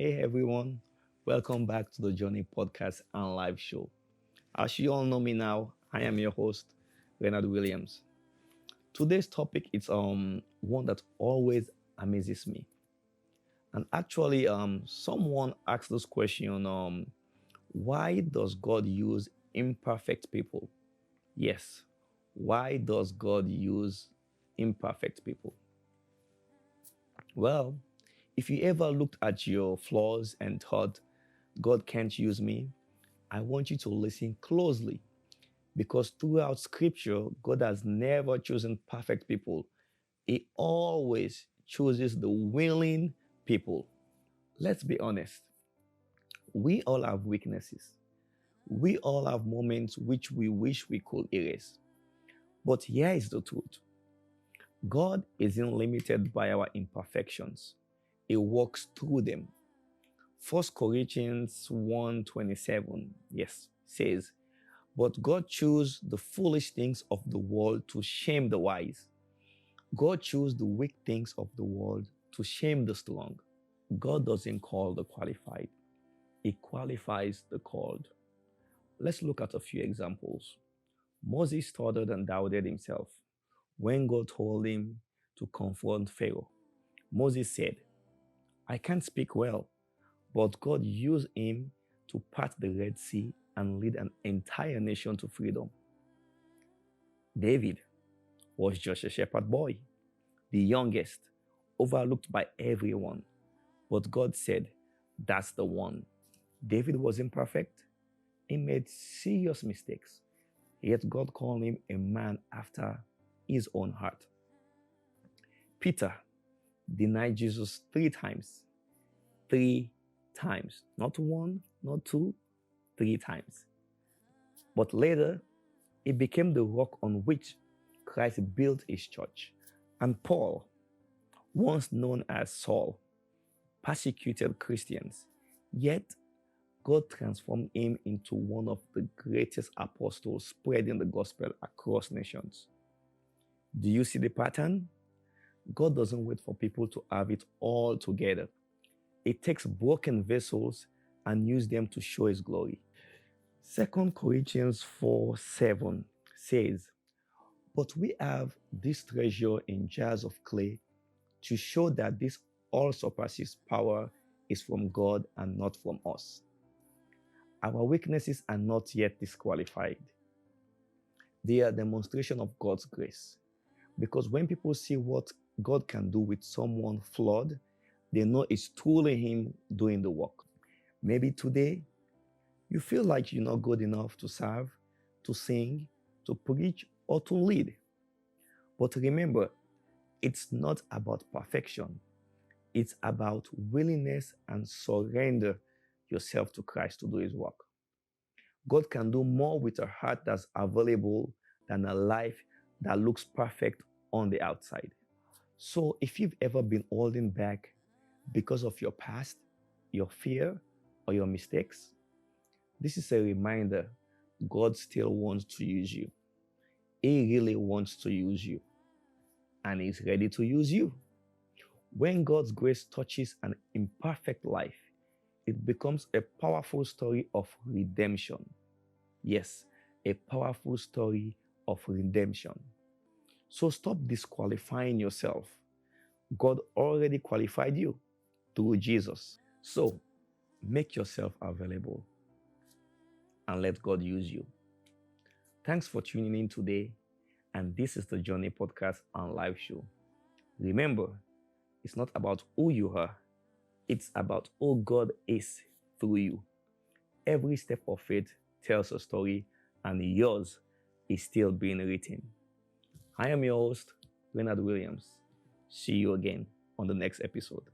Hey everyone, welcome back to the Journey podcast and live show. As you all know me now, I am your host, Reinnard Williams. Today's topic is one that always amazes me. And actually, someone asked this question, why does God use imperfect people? Yes, why does God use imperfect people? Well, if you ever looked at your flaws and thought, God can't use me, I want you to listen closely because throughout scripture, God has never chosen perfect people. He always chooses the willing people. Let's be honest. We all have weaknesses. We all have moments which we wish we could erase. But here is the truth. God isn't limited by our imperfections. He works through them. First Corinthians 1:27, yes, says, but God chose the foolish things of the world to shame the wise. God chose the weak things of the world to shame the strong. God doesn't call the qualified, He qualifies the called. Let's look at a few examples. Moses stuttered and doubted himself when God told him to confront Pharaoh. Moses said, I can't speak well, but God used him to part the Red Sea and lead an entire nation to freedom. David was just a shepherd boy, the youngest, overlooked by everyone. But God said, that's the one. David was imperfect. He made serious mistakes. Yet God called him a man after his own heart. Peter denied Jesus 3 times. 3 times. Not one, not two, 3 times. But later, it became the rock on which Christ built his church. And Paul, once known as Saul, persecuted Christians, yet God transformed him into one of the greatest apostles spreading the gospel across nations. Do you see the pattern? God doesn't wait for people to have it all together. He takes broken vessels and uses them to show his glory. 2 Corinthians 4:7 says, but we have this treasure in jars of clay to show that this all surpasses power is from God and not from us. Our weaknesses are not yet disqualified. They are a demonstration of God's grace. Because when people see what God can do with someone flawed, they know it's truly Him doing the work. Maybe today, you feel like you're not good enough to serve, to sing, to preach, or to lead. But remember, it's not about perfection. It's about willingness and surrender yourself to Christ to do His work. God can do more with a heart that's available than a life that looks perfect on the outside. So if you've ever been holding back because of your past, your fear, or your mistakes, this is a reminder God still wants to use you. He really wants to use you. And He's ready to use you. When God's grace touches an imperfect life, it becomes a powerful story of redemption. Yes, a powerful story of redemption. So stop disqualifying yourself. God already qualified you through Jesus. So make yourself available and let God use you. Thanks for tuning in today. And this is the Journey Podcast and Live Show. Remember, it's not about who you are, it's about who God is through you. Every step of faith tells a story, and yours is still being written. I am your host, Reinnard Williams. See you again on the next episode.